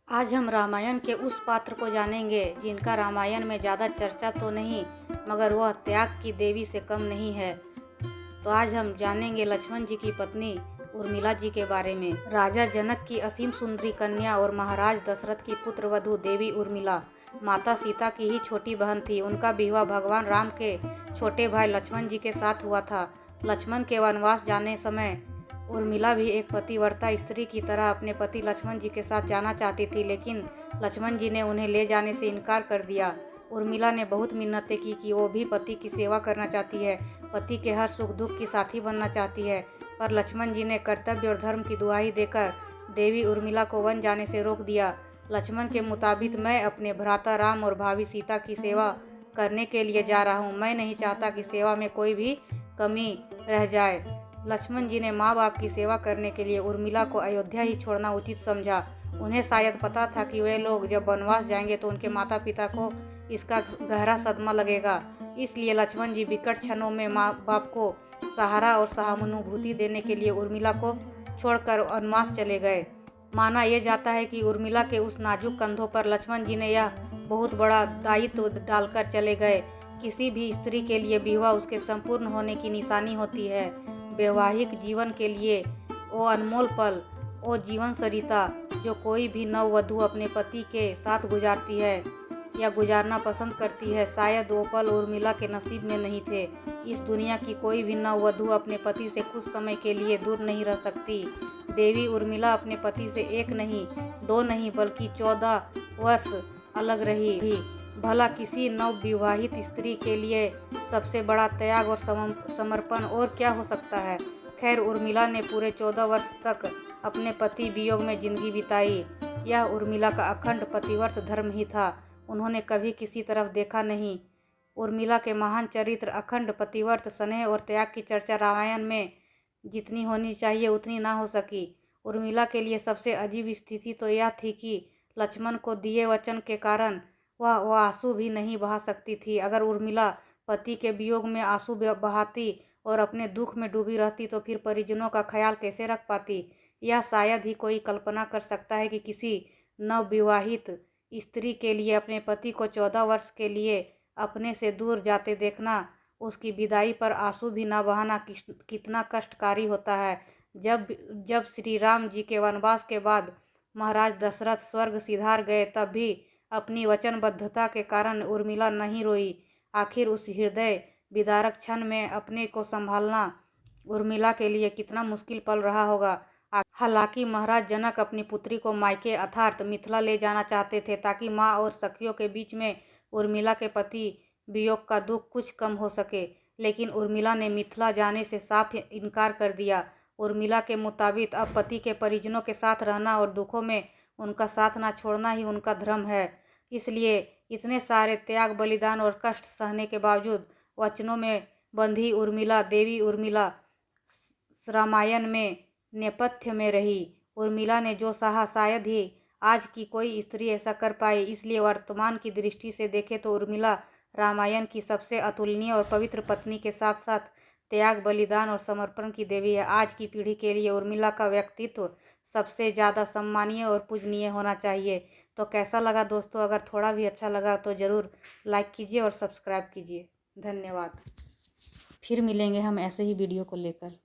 आज हम रामायण के उस पात्र को जानेंगे जिनका रामायण में ज़्यादा चर्चा तो नहीं, मगर वह त्याग की देवी से कम नहीं है। तो आज हम जानेंगे लक्ष्मण जी की पत्नी उर्मिला जी के बारे में। राजा जनक की असीम सुंदरी कन्या और महाराज दशरथ की पुत्र वधू देवी उर्मिला माता सीता की ही छोटी बहन थी। उनका विवाह भगवान राम के छोटे भाई लक्ष्मण जी के साथ हुआ था। लक्ष्मण के वनवास जाने समय उर्मिला भी एक पतिव्रता स्त्री की तरह अपने पति लक्ष्मण जी के साथ जाना चाहती थी, लेकिन लक्ष्मण जी ने उन्हें ले जाने से इनकार कर दिया। उर्मिला ने बहुत मिन्नतें की कि वो भी पति की सेवा करना चाहती है, पति के हर सुख दुख की साथी बनना चाहती है, पर लक्ष्मण जी ने कर्तव्य और धर्म की दुहाई देकर देवी उर्मिला को वन जाने से रोक दिया। लक्ष्मण के मुताबिक मैं अपने भ्राता राम और भाभी सीता की सेवा करने के लिए जा रहा हूँ। मैं नहीं चाहता कि सेवा में कोई भी कमी रह जाए। लक्ष्मण जी ने माँ बाप की सेवा करने के लिए उर्मिला को अयोध्या ही छोड़ना उचित समझा। उन्हें शायद पता था कि वे लोग जब वनवास जाएंगे तो उनके माता पिता को इसका गहरा सदमा लगेगा। इसलिए लक्ष्मण जी विकट क्षणों में माँ बाप को सहारा और सहानुभूति देने के लिए उर्मिला को छोड़कर वनवास चले गए। माना यह जाता है कि उर्मिला के उस नाजुक कंधों पर लक्ष्मण जी ने यह बहुत बड़ा दायित्व डालकर चले गए। किसी भी स्त्री के लिए विवाह उसके संपूर्ण होने की निशानी होती है। वैवाहिक जीवन के लिए वो अनमोल पल, वो जीवन सरिता जो कोई भी नववधू अपने पति के साथ गुजारती है या गुजारना पसंद करती है, शायद वो पल उर्मिला के नसीब में नहीं थे। इस दुनिया की कोई भी नववधू अपने पति से कुछ समय के लिए दूर नहीं रह सकती। देवी उर्मिला अपने पति से एक नहीं, दो नहीं, बल्कि 14 वर्ष अलग रही। भला किसी नवविवाहित स्त्री के लिए सबसे बड़ा त्याग और समर्पण और क्या हो सकता है। खैर, उर्मिला ने पूरे 14 वर्ष तक अपने पति वियोग में जिंदगी बिताई। यह उर्मिला का अखंड पतिव्रत धर्म ही था। उन्होंने कभी किसी तरफ देखा नहीं। उर्मिला के महान चरित्र, अखंड पतिव्रत, स्नेह और त्याग की चर्चा रामायण में जितनी होनी चाहिए उतनी ना हो सकी। उर्मिला के लिए सबसे अजीब स्थिति तो यह थी कि लक्ष्मण को दिए वचन के कारण वह आंसू भी नहीं बहा सकती थी। अगर उर्मिला पति के वियोग में आंसू बहाती और अपने दुख में डूबी रहती तो फिर परिजनों का ख्याल कैसे रख पाती। यह शायद ही कोई कल्पना कर सकता है कि किसी नवविवाहित स्त्री के लिए अपने पति को 14 वर्ष के लिए अपने से दूर जाते देखना, उसकी विदाई पर आंसू भी न बहाना कितना कष्टकारी होता है। जब श्री राम जी के वनवास के बाद महाराज दशरथ स्वर्ग सिधार गए, तब भी अपनी वचनबद्धता के कारण उर्मिला नहीं रोई। आखिर उस हृदय विदारक क्षण में अपने को संभालना उर्मिला के लिए कितना मुश्किल पल रहा होगा। हालांकि महाराज जनक अपनी पुत्री को मायके अर्थात मिथिला ले जाना चाहते थे, ताकि माँ और सखियों के बीच में उर्मिला के पति वियोग का दुख कुछ कम हो सके, लेकिन उर्मिला ने मिथिला जाने से साफ इनकार कर दिया। उर्मिला के मुताबिक अब पति के परिजनों के साथ रहना और दुखों में उनका साथ ना छोड़ना ही उनका धर्म है। इसलिए इतने सारे त्याग, बलिदान और कष्ट सहने के बावजूद वचनों में बंधी उर्मिला, देवी उर्मिला रामायण में नेपथ्य में रही। उर्मिला ने जो सहा शायद ही आज की कोई स्त्री ऐसा कर पाए। इसलिए वर्तमान की दृष्टि से देखें तो उर्मिला रामायण की सबसे अतुलनीय और पवित्र पत्नी के साथ साथ त्याग, बलिदान और समर्पण की देवी है। आज की पीढ़ी के लिए उर्मिला का व्यक्तित्व सबसे ज़्यादा सम्मानीय और पूजनीय होना चाहिए। तो कैसा लगा दोस्तों? अगर थोड़ा भी अच्छा लगा तो ज़रूर लाइक कीजिए और सब्सक्राइब कीजिए। धन्यवाद। फिर मिलेंगे हम ऐसे ही वीडियो को लेकर।